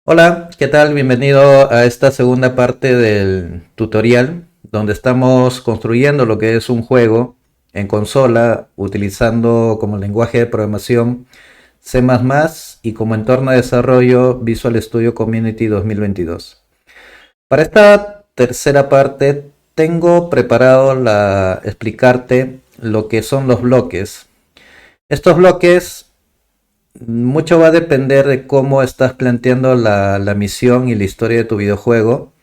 Hola, ¿qué tal? Bienvenido a esta segunda parte del tutorial donde estamos construyendo lo que es un juego en consola utilizando como lenguaje de programación C++ y como entorno de desarrollo Visual Studio Community 2022. Para esta tercera parte tengo preparado explicarte lo que son los bloques. Estos bloques mucho va a depender de cómo estás planteando la misión y la historia de tu videojuego.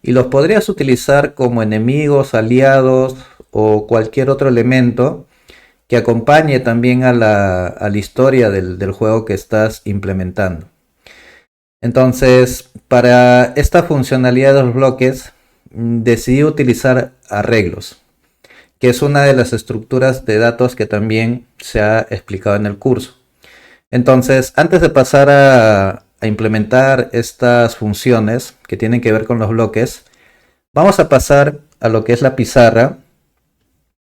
Y los podrías utilizar como enemigos, aliados o cualquier otro elemento que acompañe también a la historia del juego que estás implementando. Entonces, para esta funcionalidad de los bloques, decidí utilizar arreglos, que es una de las estructuras de datos que también se ha explicado en el curso. Entonces, antes de pasar a implementar estas funciones que tienen que ver con los bloques, vamos a pasar a lo que es la pizarra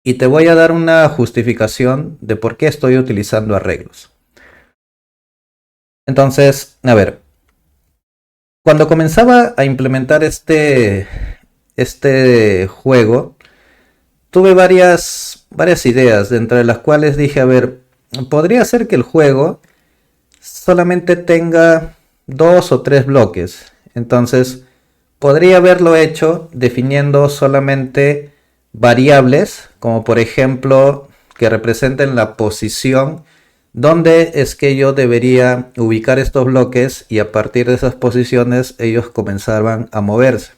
y te voy a dar una justificación de por qué estoy utilizando arreglos. Entonces, a ver, cuando comenzaba a implementar este juego, tuve varias ideas, dentro de las cuales dije, a ver, podría ser que el juego solamente tenga dos o tres bloques. Entonces, podría haberlo hecho definiendo solamente variables, como por ejemplo que representen la posición donde es que yo debería ubicar estos bloques y a partir de esas posiciones ellos comenzaban a moverse.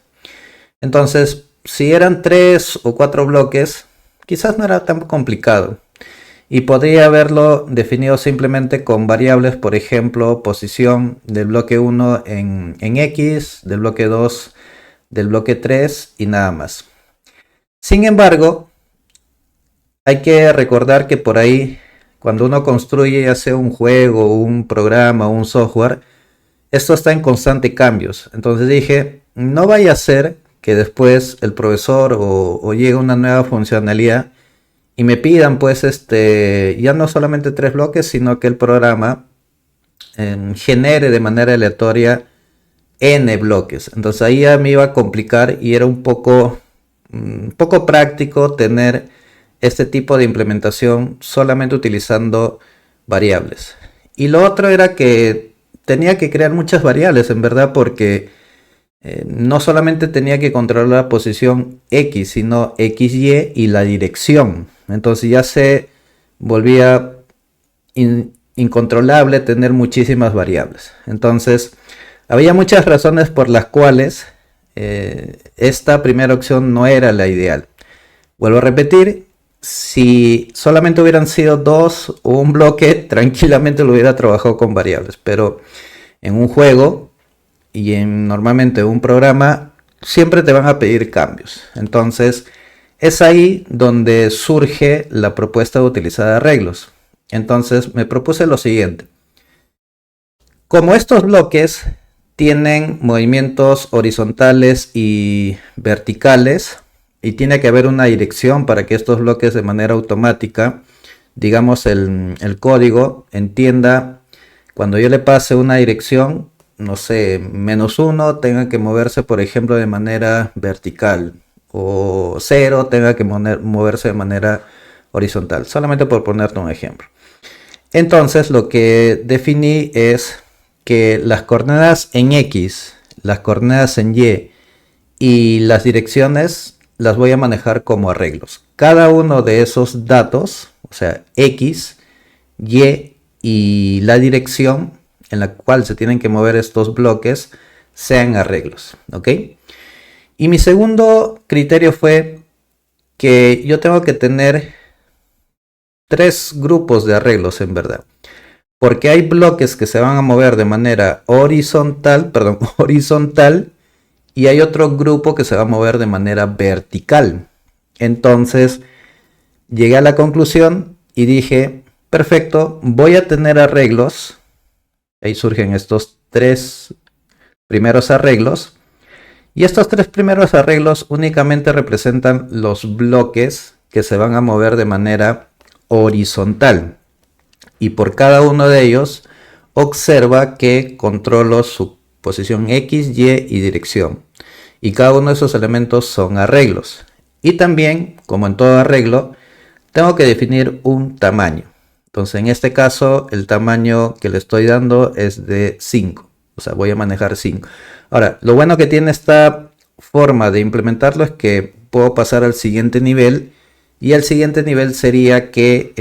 Entonces, si eran tres o cuatro bloques, quizás no era tan complicado. Y podría haberlo definido simplemente con variables, por ejemplo, posición del bloque 1 en X, del bloque 2, del bloque 3 y nada más. Sin embargo, hay que recordar que por ahí, cuando uno construye ya sea un juego, un programa o un software, esto está en constante cambios. Entonces dije, no vaya a ser que después el profesor o llegue una nueva funcionalidad y me pidan pues ya no solamente tres bloques, sino que el programa genere de manera aleatoria n bloques. Entonces ahí ya me iba a complicar y era un poco práctico tener este tipo de implementación solamente utilizando variables. Y lo otro era que tenía que crear muchas variables en verdad, porque no solamente tenía que controlar la posición X, sino XY y la dirección. Entonces ya se volvía incontrolable tener muchísimas variables. Entonces había muchas razones por las cuales esta primera opción no era la ideal. Vuelvo a repetir, si solamente hubieran sido dos o un bloque, tranquilamente lo hubiera trabajado con variables. Pero en un juego y normalmente un programa siempre te van a pedir cambios. Entonces es ahí donde surge la propuesta de utilizar arreglos. Entonces me propuse lo siguiente. Como estos bloques tienen movimientos horizontales y verticales y tiene que haber una dirección para que estos bloques de manera automática, digamos el código, entienda cuando yo le pase una dirección, no sé, -1 tenga que moverse, por ejemplo, de manera vertical, o 0 tenga que moverse de manera horizontal, solamente por ponerte un ejemplo. Entonces lo que definí es que las coordenadas en X, las coordenadas en y las direcciones las voy a manejar como arreglos. Cada uno de esos datos, o sea, X, y la dirección en la cual se tienen que mover estos bloques, sean arreglos, ¿ok? Y mi segundo criterio fue que yo tengo que tener tres grupos de arreglos en verdad. Porque hay bloques que se van a mover de manera horizontal, horizontal, y hay otro grupo que se va a mover de manera vertical. Entonces, llegué a la conclusión y dije, perfecto, voy a tener arreglos. Ahí surgen estos tres primeros arreglos. Y estos tres primeros arreglos únicamente representan los bloques que se van a mover de manera horizontal. Y por cada uno de ellos observa que controlo su posición X, Y y dirección. Y cada uno de esos elementos son arreglos. Y también, como en todo arreglo, tengo que definir un tamaño. Entonces, en este caso, el tamaño que le estoy dando es de 5. O sea, voy a manejar 5. Ahora, lo bueno que tiene esta forma de implementarlo es que puedo pasar al siguiente nivel. Y el siguiente nivel sería que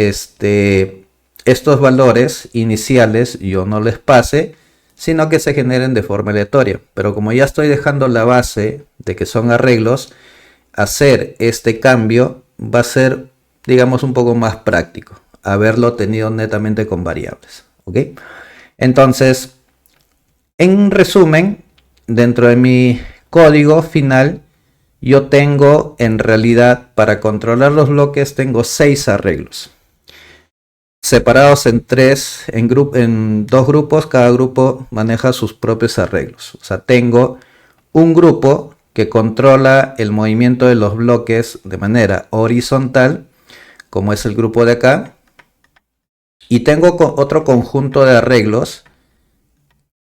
estos valores iniciales yo no les pase, sino que se generen de forma aleatoria. Pero como ya estoy dejando la base de que son arreglos, hacer este cambio va a ser, digamos, un poco más práctico, haberlo tenido netamente con variables. ¿Ok? Entonces, en resumen, dentro de mi código final, yo tengo en realidad, para controlar los bloques, tengo 6 arreglos. Separados en dos grupos, cada grupo maneja sus propios arreglos. O sea, tengo un grupo que controla el movimiento de los bloques de manera horizontal, como es el grupo de acá. Y tengo otro conjunto de arreglos,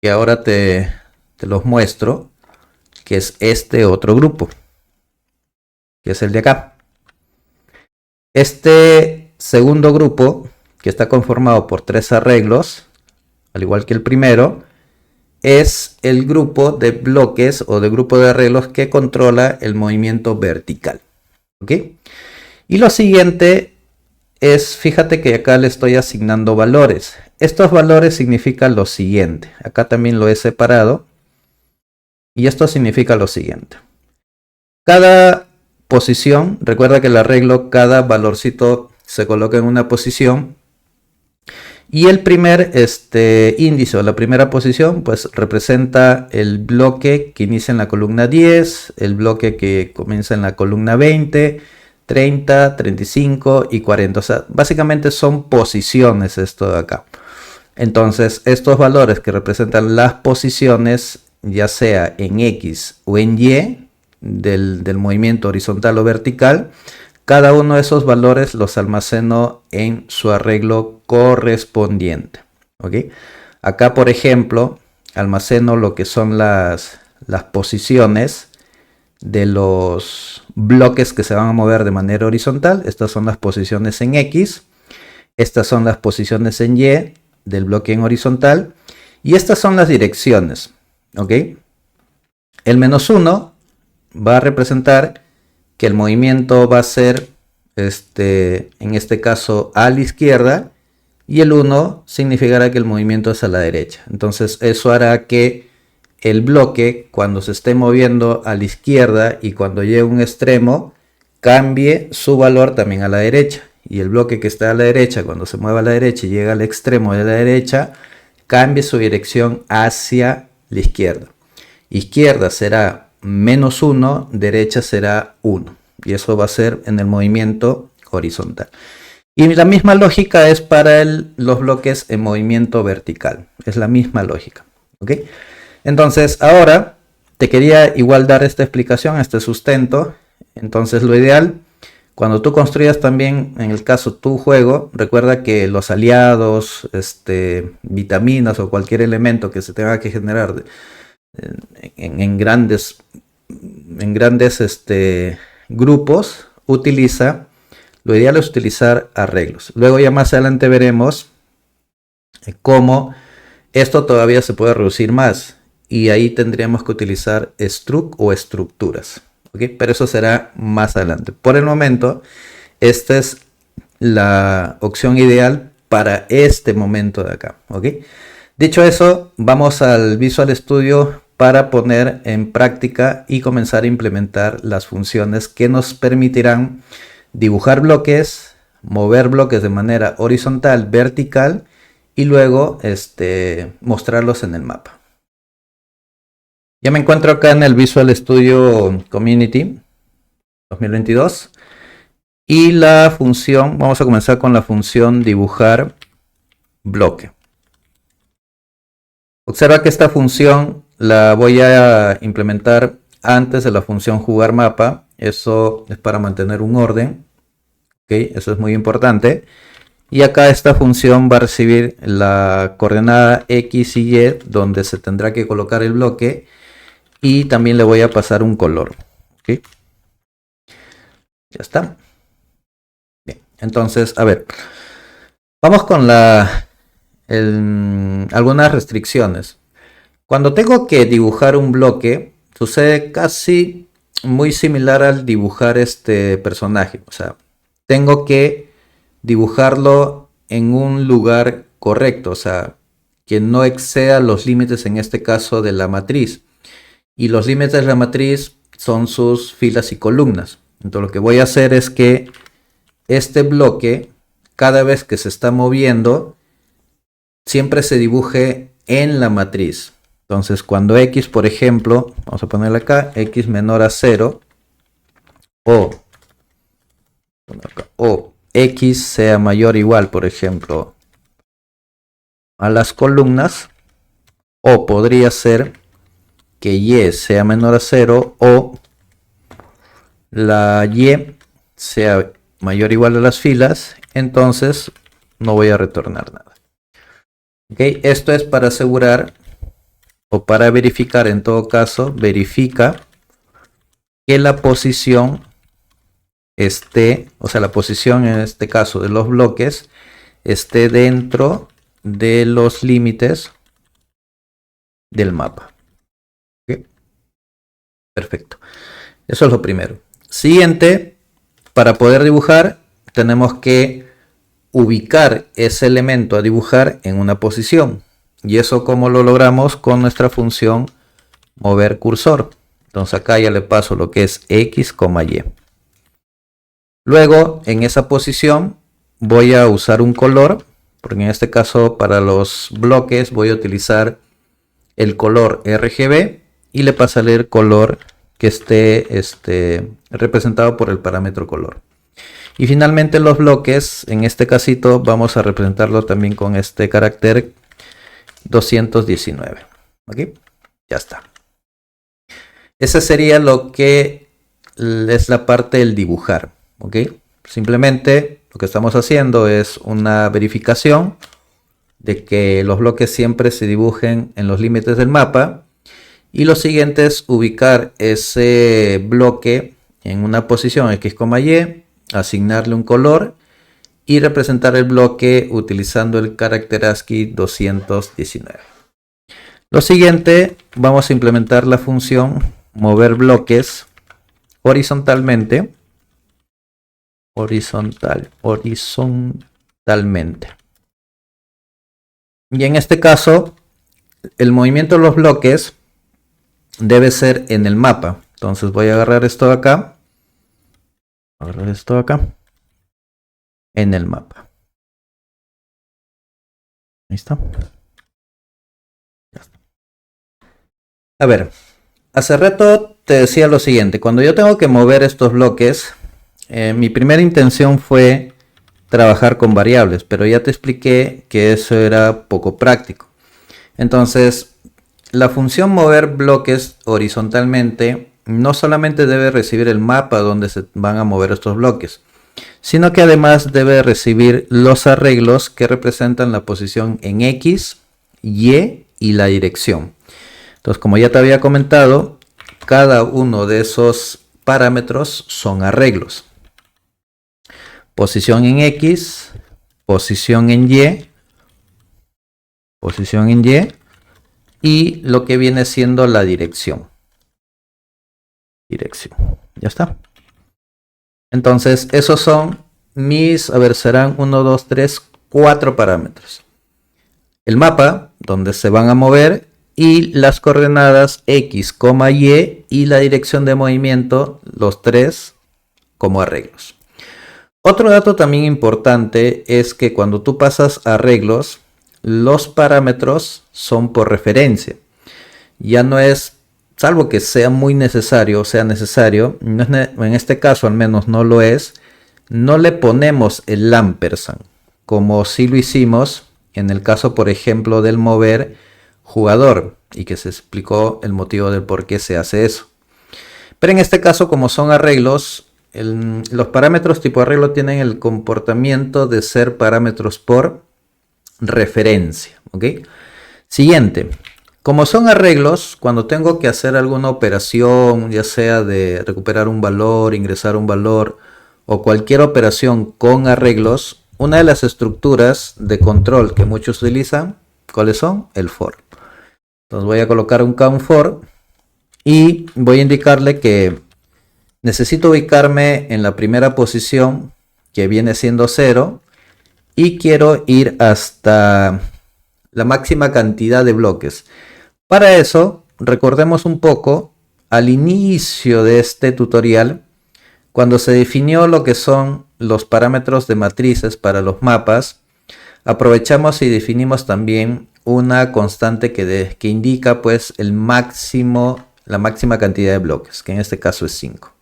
que ahora te los muestro, que es este otro grupo, que es el de acá. Este segundo grupo, que está conformado por 3 arreglos, al igual que el primero, es el grupo de bloques o de grupo de arreglos que controla el movimiento vertical. ¿Ok? Y lo siguiente es, fíjate que acá le estoy asignando valores. Estos valores significan lo siguiente. Acá también lo he separado. Y esto significa lo siguiente. Cada posición, recuerda que el arreglo, cada valorcito se coloca en una posición. Y el primer índice o la primera posición pues representa el bloque que inicia en la columna 10, el bloque que comienza en la columna 20, 30, 35 y 40. O sea, básicamente son posiciones esto de acá. Entonces, estos valores que representan las posiciones, ya sea en X o en Y, del movimiento horizontal o vertical, cada uno de esos valores los almaceno en su arreglo correspondiente. ¿Ok? Acá, por ejemplo, almaceno lo que son las posiciones de los bloques que se van a mover de manera horizontal. Estas son las posiciones en X. Estas son las posiciones en Y del bloque en horizontal. Y estas son las direcciones. ¿Ok? El -1 va a representar que el movimiento va a ser, en este caso, a la izquierda, y el 1 significará que el movimiento es a la derecha. Entonces eso hará que el bloque, cuando se esté moviendo a la izquierda y cuando llegue a un extremo, cambie su valor también a la derecha. Y el bloque que está a la derecha, cuando se mueva a la derecha y llega al extremo de la derecha, cambie su dirección hacia la izquierda. Izquierda será -1, derecha será 1. Y eso va a ser en el movimiento horizontal. Y la misma lógica es para los bloques en movimiento vertical. Es la misma lógica. ¿Ok? Entonces, ahora te quería igual dar esta explicación, este sustento. Entonces, lo ideal, cuando tú construyas también, en el caso tu juego, recuerda que los aliados, vitaminas o cualquier elemento que se tenga que generar en grandes grupos, lo ideal es utilizar arreglos. Luego ya más adelante veremos cómo esto todavía se puede reducir más, y ahí tendríamos que utilizar struct o estructuras. ¿Okay? Pero eso será más adelante. Por el momento, esta es la opción ideal para este momento de acá. ¿Okay? Dicho eso, vamos al Visual Studio para poner en práctica y comenzar a implementar las funciones que nos permitirán dibujar bloques, mover bloques de manera horizontal, vertical y luego mostrarlos en el mapa. Ya me encuentro acá en el Visual Studio Community 2022 y la función, vamos a comenzar con la función dibujar bloque. Observa que esta función la voy a implementar antes de la función jugar mapa. Eso es para mantener un orden. ¿Okay? Eso es muy importante. Y acá esta función va a recibir la coordenada X y Y donde se tendrá que colocar el bloque. Y también le voy a pasar un color. ¿Okay? Ya está. Bien, entonces, a ver. Vamos con algunas restricciones. Cuando tengo que dibujar un bloque, sucede casi muy similar al dibujar este personaje. O sea, tengo que dibujarlo en un lugar correcto. O sea, que no exceda los límites, en este caso, de la matriz. Y los límites de la matriz son sus filas y columnas. Entonces lo que voy a hacer es que este bloque, cada vez que se está moviendo, siempre se dibuje en la matriz. Entonces cuando x, por ejemplo, vamos a ponerle acá, x menor a 0, o x sea mayor o igual, por ejemplo, a las columnas, o podría ser que y sea menor a 0 o la y sea mayor o igual a las filas, entonces no voy a retornar nada. ¿Okay? Esto es para asegurar o para verificar, en todo caso, verifica que la posición esté, o sea, la posición en este caso de los bloques esté dentro de los límites del mapa. ¿Okay? Perfecto. Eso es lo primero. Siguiente, para poder dibujar, tenemos que ubicar ese elemento a dibujar en una posición. Y eso como lo logramos con nuestra función mover cursor. Entonces acá ya le paso lo que es x, y. Luego, en esa posición, voy a usar un color, porque en este caso para los bloques voy a utilizar el color RGB y le pasaré el color que esté representado por el parámetro color. Y finalmente los bloques, en este casito vamos a representarlo también con este carácter 219. ¿Ok? Ya está. Esa sería lo que es la parte del dibujar. ¿Ok? Simplemente lo que estamos haciendo es una verificación de que los bloques siempre se dibujen en los límites del mapa. Y lo siguiente es ubicar ese bloque en una posición X, Y, asignarle un color y representar el bloque utilizando el carácter ASCII 219. Lo siguiente, vamos a implementar la función mover bloques horizontalmente. Horizontalmente. Y en este caso, el movimiento de los bloques debe ser en el mapa. Entonces voy a agarrar esto de acá. En el mapa. Ahí está. Ya está. A ver, hace rato te decía lo siguiente. Cuando yo tengo que mover estos bloques, mi primera intención fue trabajar con variables, pero ya te expliqué que eso era poco práctico. Entonces, la función mover bloques horizontalmente no solamente debe recibir el mapa donde se van a mover estos bloques, sino que además debe recibir los arreglos que representan la posición en X, Y y la dirección. Entonces, como ya te había comentado, cada uno de esos parámetros son arreglos. Posición en X, posición en Y y lo que viene siendo la dirección. Ya está. Entonces, esos son mis, a ver, serán 1, 2, 3, 4 parámetros. El mapa, donde se van a mover, y las coordenadas X, Y y la dirección de movimiento, los tres como arreglos. Otro dato también importante es que cuando tú pasas a arreglos, los parámetros son por referencia. Ya no es, salvo que sea muy necesario, no es en este caso al menos no lo es, no le ponemos el ampersand, como si lo hicimos en el caso, por ejemplo, del mover jugador, y que se explicó el motivo del por qué se hace eso. Pero en este caso, como son arreglos, Los parámetros tipo arreglo tienen el comportamiento de ser parámetros por referencia. ¿Ok? Siguiente. Como son arreglos, cuando tengo que hacer alguna operación, ya sea de recuperar un valor, ingresar un valor o cualquier operación con arreglos, una de las estructuras de control que muchos utilizan, ¿cuáles son? El for. Entonces voy a colocar un count for y voy a indicarle que necesito ubicarme en la primera posición, que viene siendo 0, y quiero ir hasta la máxima cantidad de bloques. Para eso, recordemos un poco al inicio de este tutorial, cuando se definió lo que son los parámetros de matrices para los mapas, aprovechamos y definimos también una constante que indica pues la máxima cantidad de bloques, que en este caso es 5.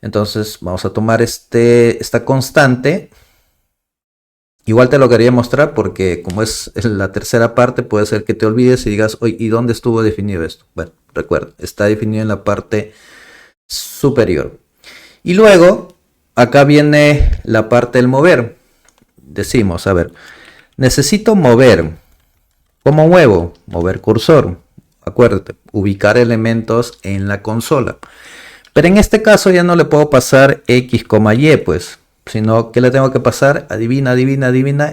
Entonces vamos a tomar esta constante. Igual te lo quería mostrar porque como es la tercera parte, puede ser que te olvides y digas, oye, ¿y dónde estuvo definido esto? Bueno, recuerda, está definido en la parte superior. Y luego, acá viene la parte del mover. Decimos, a ver, necesito mover. ¿Cómo muevo? Mover cursor. Acuérdate, ubicar elementos en la consola. Pero en este caso ya no le puedo pasar X, Y, pues. Sino que le tengo que pasar, adivina,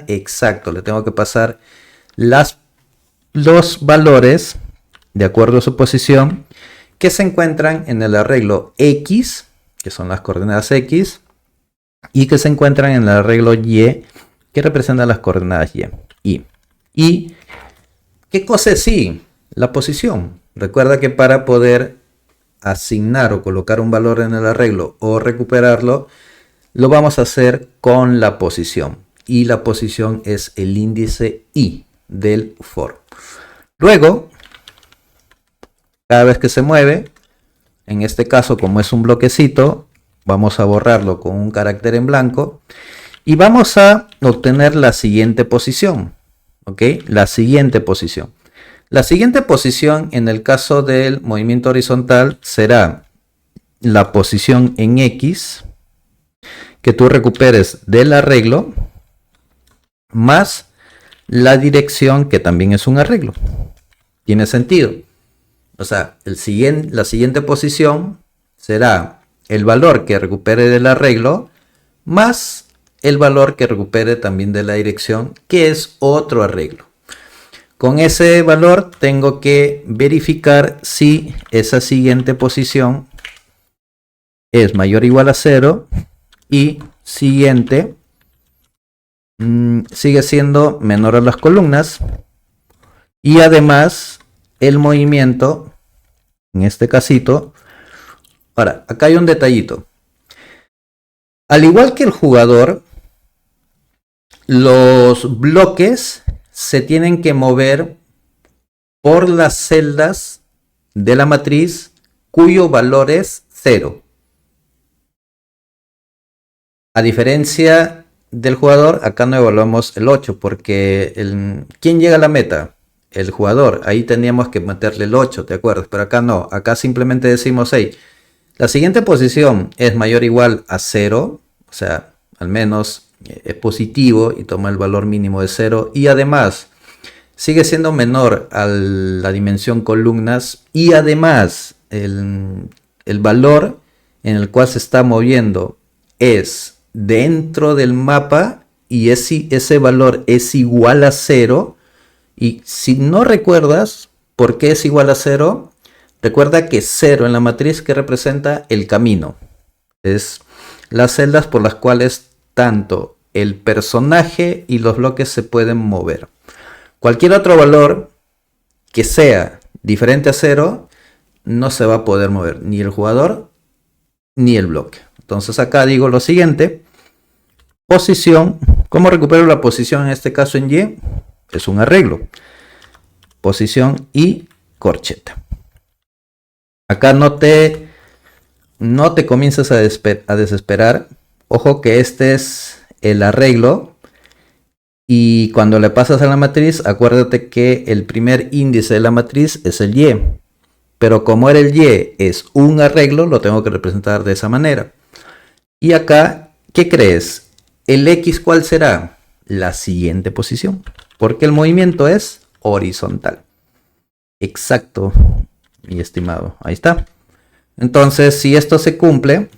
exacto, le tengo que pasar los valores de acuerdo a su posición que se encuentran en el arreglo X, que son las coordenadas X, y que se encuentran en el arreglo Y, que representan las coordenadas Y. ¿Y qué cosa es Y? La posición. Recuerda que para poder asignar o colocar un valor en el arreglo o recuperarlo, lo vamos a hacer con la posición. Y la posición es el índice I del for. Luego, cada vez que se mueve, en este caso como es un bloquecito, vamos a borrarlo con un carácter en blanco. Y vamos a obtener la siguiente posición. ¿Ok? La siguiente posición. La siguiente posición en el caso del movimiento horizontal será la posición en X que tú recuperes del arreglo más la dirección que también es un arreglo. ¿Tiene sentido? O sea, la siguiente posición será el valor que recupere del arreglo más el valor que recupere también de la dirección, que es otro arreglo. Con ese valor tengo que verificar si esa siguiente posición es mayor o igual a 0 y siguiente sigue siendo menor a las columnas y además el movimiento, en este casito. Ahora, acá hay un detallito. Al igual que el jugador, los bloques se tienen que mover por las celdas de la matriz cuyo valor es 0. A diferencia del jugador, acá no evaluamos el 8 porque ¿quién llega a la meta? El jugador. Ahí teníamos que meterle el 8, ¿te acuerdas? Pero acá no. Acá simplemente decimos, hey, la siguiente posición es mayor o igual a 0. O sea, al menos es positivo y toma el valor mínimo de 0. Y además, sigue siendo menor a la dimensión columnas. Y además, el valor en el cual se está moviendo es dentro del mapa y ese valor es igual a 0. Y si no recuerdas por qué es igual a 0, recuerda que 0 en la matriz que representa el camino. Es las celdas por las cuales tanto el personaje y los bloques se pueden mover. Cualquier otro valor que sea diferente a 0 no se va a poder mover, ni el jugador ni el bloque. Entonces acá digo lo siguiente. Posición. ¿Cómo recupero la posición en este caso en Y? Es un arreglo. Posición y corcheta. Acá no te comiences a desesperar. Ojo que este es el arreglo. Y cuando le pasas a la matriz, acuérdate que el primer índice de la matriz es el Y. Pero como el Y es un arreglo, lo tengo que representar de esa manera. Y acá, ¿qué crees? ¿El X cuál será? La siguiente posición, porque el movimiento es horizontal. Exacto, mi estimado. Ahí está. Entonces, si esto se cumple,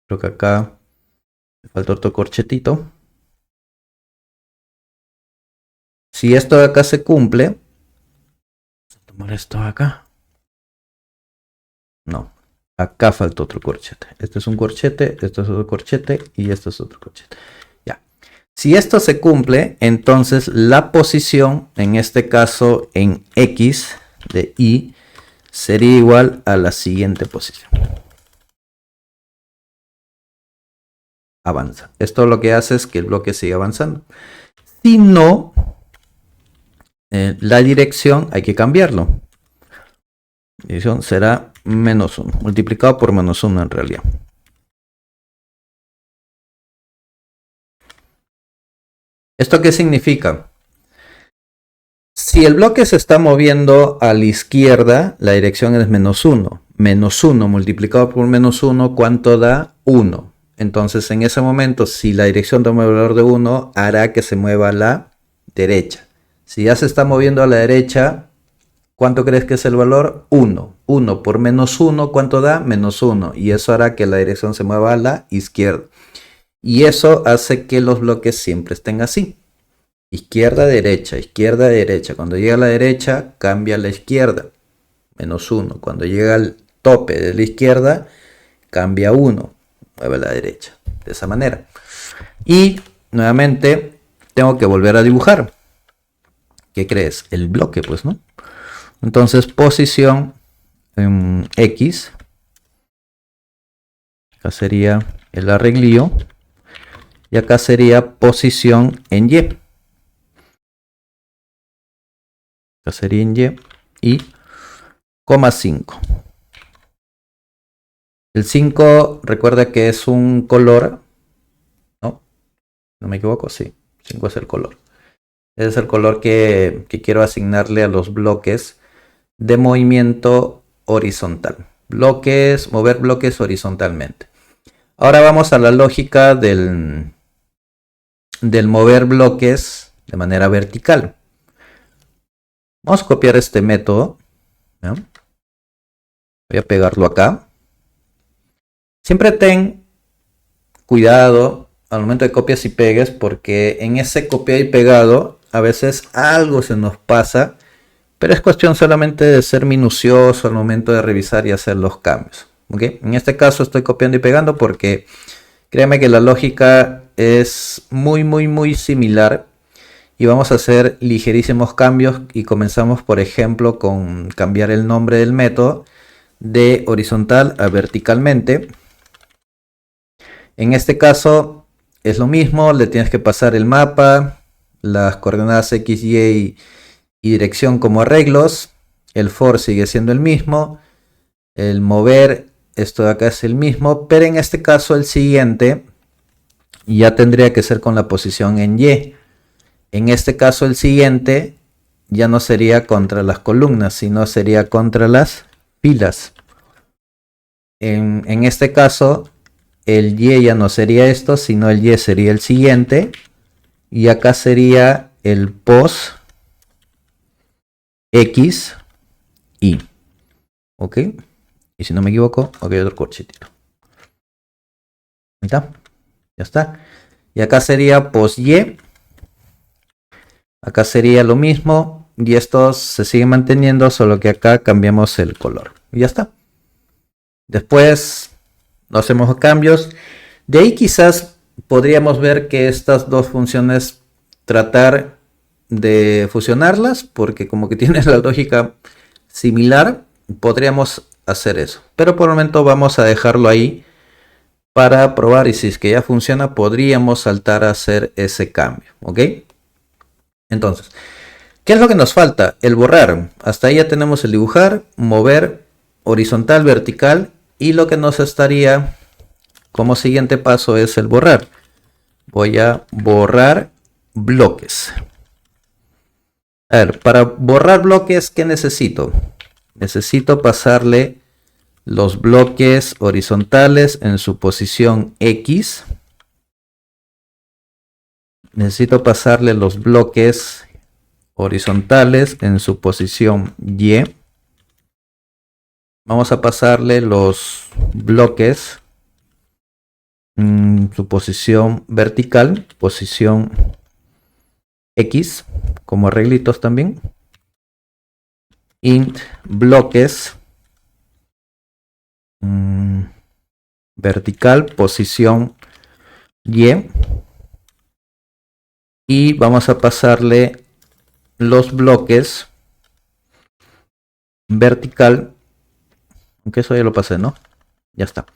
creo que acá me falta otro corchetito. Si esto de acá se cumple, vamos a tomar esto acá. No, acá falta otro corchete. Este es un corchete, esto es otro corchete y esto es otro corchete. Ya. Si esto se cumple, entonces la posición, en este caso en X de Y, sería igual a la siguiente posición. Avanza. Esto lo que hace es que el bloque siga avanzando. Si no, la dirección hay que cambiarlo. La dirección será menos 1, multiplicado por menos 1 en realidad. ¿Esto qué significa? Si el bloque se está moviendo a la izquierda, la dirección es menos 1. Menos 1 multiplicado por menos 1, ¿cuánto da? 1. Entonces, en ese momento, si la dirección toma el valor de 1, hará que se mueva a la derecha. Si ya se está moviendo a la derecha, ¿cuánto crees que es el valor? 1. 1 por menos 1, ¿cuánto da? Menos 1. Y eso hará que la dirección se mueva a la izquierda. Y eso hace que los bloques siempre estén así. Izquierda, derecha, izquierda, derecha. Cuando llega a la derecha, cambia a la izquierda. Menos 1. Cuando llega al tope de la izquierda, cambia 1. Mueve a la derecha. De esa manera. Y nuevamente tengo que volver a dibujar. ¿Qué crees? El bloque, pues, ¿no? Entonces, posición en X. Acá sería el arreglillo. Y acá sería posición en Y. Acá sería en Y. Y coma 5. El 5, recuerda que es un color. ¿No? ¿No me equivoco? Sí. 5 es el color. Es el color que quiero asignarle a los bloques de movimiento horizontal. Bloques, mover bloques horizontalmente. Ahora vamos a la lógica del mover bloques de manera vertical. Vamos a copiar este método. ¿Ya? Voy a pegarlo acá. Siempre ten cuidado al momento de copias y pegues, porque en ese copiar y pegado a veces algo se nos pasa, pero es cuestión solamente de ser minucioso al momento de revisar y hacer los cambios. ¿Okay? En este caso estoy copiando y pegando porque créeme que la lógica es muy similar y vamos a hacer ligerísimos cambios y comenzamos, por ejemplo, con cambiar el nombre del método de horizontal a verticalmente. En este caso es lo mismo, le tienes que pasar el mapa, las coordenadas X, Y y dirección como arreglos. El for sigue siendo el mismo, el mover, esto de acá es el mismo, pero en este caso el siguiente ya tendría que ser con la posición en Y. En este caso el siguiente ya no sería contra las columnas, sino sería contra las filas. En este caso el Y ya no sería esto, sino el Y sería el siguiente. Y acá sería el pos X, Y. ¿Ok? Y si no me equivoco, ok, otro corchetito. Ahí está. Ya está. Y acá sería pos Y. Acá sería lo mismo. Y estos se siguen manteniendo, solo que acá cambiamos el color. Y ya está. Después no hacemos cambios. De ahí quizás podríamos ver que estas dos funciones tratar de fusionarlas, porque como que tienen la lógica similar, podríamos hacer eso. Pero por el momento vamos a dejarlo ahí para probar, y si es que ya funciona, podríamos saltar a hacer ese cambio. ¿Ok? Entonces, ¿qué es lo que nos falta? El borrar. Hasta ahí ya tenemos el dibujar, mover, horizontal, vertical, y lo que nos estaría como siguiente paso es el borrar. Voy a borrar bloques. A ver, para borrar bloques, ¿qué necesito? Necesito pasarle los bloques horizontales en su posición X. Necesito pasarle los bloques horizontales en su posición Y. Vamos a pasarle los bloques en su posición vertical, posición X, como arreglitos también. Int bloques vertical, posición Y. Y vamos a pasarle los bloques vertical, aunque eso ya lo pasé, ¿no? Ya está.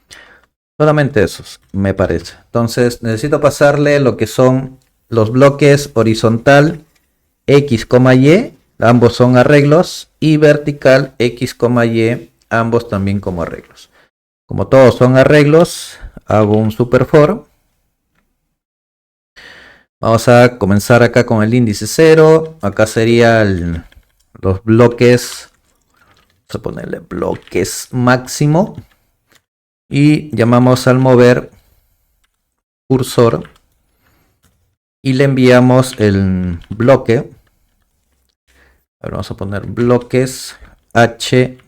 Solamente esos, me parece. Entonces necesito pasarle lo que son los bloques horizontal X, Y, ambos son arreglos, y vertical X, Y, ambos también como arreglos. Como todos son arreglos, hago un super for. Vamos a comenzar acá con el índice 0. Acá serían los bloques. Vamos a ponerle bloques máximo. Y llamamos al mover cursor. Y le enviamos el bloque. Ahora vamos a poner bloques H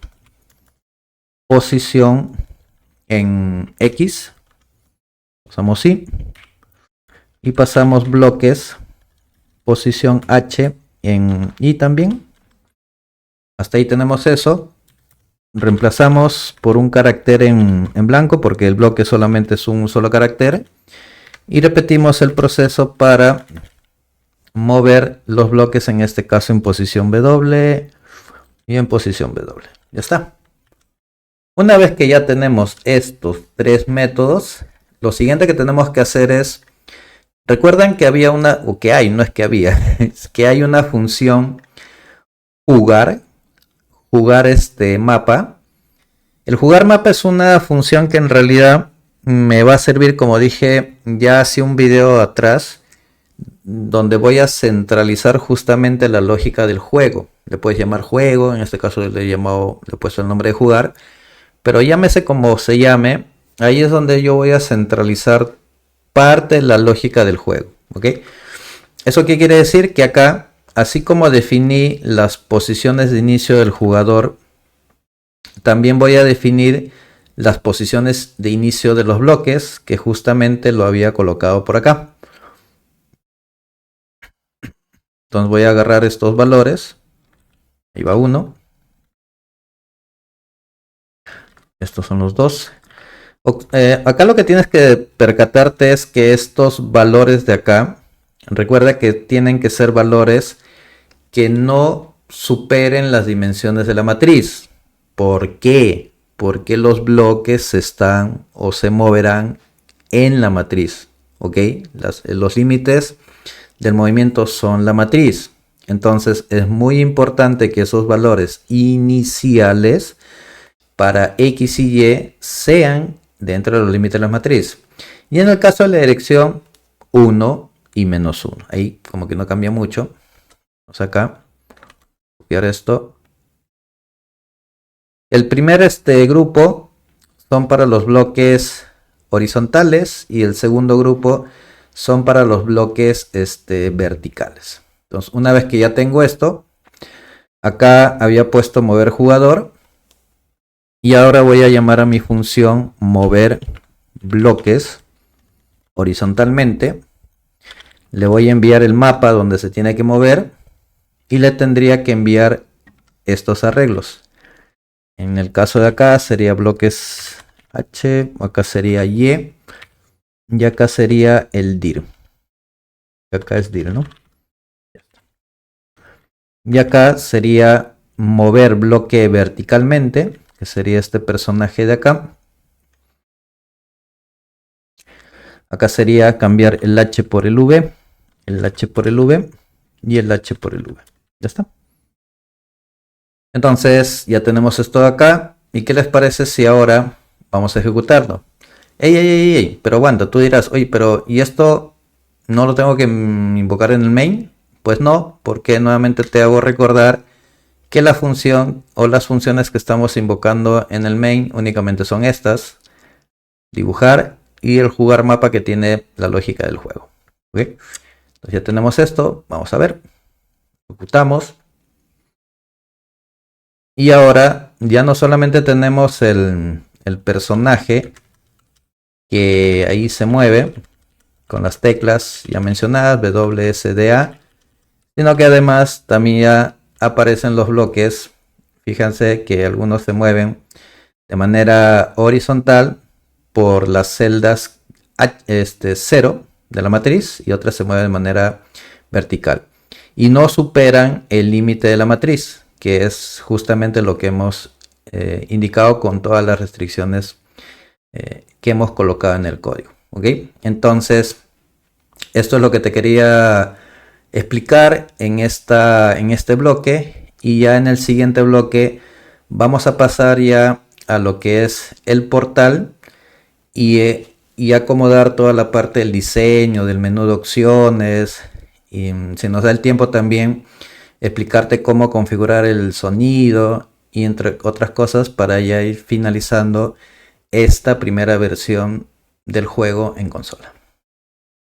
posición en X. Usamos Y. Y pasamos bloques posición H en Y también. Hasta ahí tenemos eso. Reemplazamos por un carácter en blanco porque el bloque solamente es un solo carácter. Y repetimos el proceso para mover los bloques, en este caso en posición W y en posición W. Ya está. Una vez que ya tenemos estos tres métodos, lo siguiente que tenemos que hacer es, recuerdan que había una, o que hay, no es que había, es que hay una función jugar mapa. El jugar mapa es una función que en realidad me va a servir, como dije ya hace un video atrás, donde voy a centralizar justamente la lógica del juego. Le puedes llamar juego, en este caso le he puesto el nombre de jugar, pero llámese como se llame, ahí es donde yo voy a centralizar parte de la lógica del juego, ¿ok? ¿Eso qué quiere decir? Que acá, así como definí las posiciones de inicio del jugador, también voy a definir las posiciones de inicio de los bloques, que justamente lo había colocado por acá. Entonces voy a agarrar estos valores. Ahí va uno. Estos son los dos. Acá lo que tienes que percatarte es que estos valores de acá, recuerda que tienen que ser valores que no superen las dimensiones de la matriz. ¿Por qué? Porque los bloques están o se moverán en la matriz. ¿Ok? Los límites del movimiento son la matriz. Entonces es muy importante que esos valores iniciales para X y Y sean dentro de los límites de la matriz. Y en el caso de la dirección, 1 y menos 1. Ahí como que no cambia mucho. Vamos acá. Copiar esto. El primer grupo son para los bloques horizontales y el segundo grupo son para los bloques verticales. Entonces, una vez que ya tengo esto, acá había puesto mover jugador y ahora voy a llamar a mi función mover bloques horizontalmente. Le voy a enviar el mapa donde se tiene que mover y le tendría que enviar estos arreglos. En el caso de acá sería bloques H, acá sería Y y acá sería el dir. Acá es dir, ¿no? Y acá sería mover bloque verticalmente, que sería este personaje de acá. Acá sería cambiar el H por el V, el H por el V y el H por el V. Ya está. Entonces ya tenemos esto de acá. ¿Y qué les parece si ahora vamos a ejecutarlo? ¡Ey! Pero aguanta, tú dirás, oye, pero ¿y esto no lo tengo que invocar en el main? Pues no, porque nuevamente te hago recordar que la función o las funciones que estamos invocando en el main únicamente son estas: dibujar y el jugar mapa, que tiene la lógica del juego. ¿Okay? Entonces ya tenemos esto, vamos a ver, ejecutamos. Y ahora ya no solamente tenemos el personaje que ahí se mueve con las teclas ya mencionadas, WSDA, sino que además también ya aparecen los bloques. Fíjense que algunos se mueven de manera horizontal por las celdas 0 de la matriz y otras se mueven de manera vertical y no superan el límite de la matriz, que es justamente lo que hemos indicado con todas las restricciones que hemos colocado en el código. ¿Okay? Entonces, esto es lo que te quería explicar en este bloque, y ya en el siguiente bloque vamos a pasar ya a lo que es el portal y acomodar toda la parte del diseño, del menú de opciones, y si nos da el tiempo también explicarte cómo configurar el sonido y entre otras cosas para ya ir finalizando esta primera versión del juego en consola.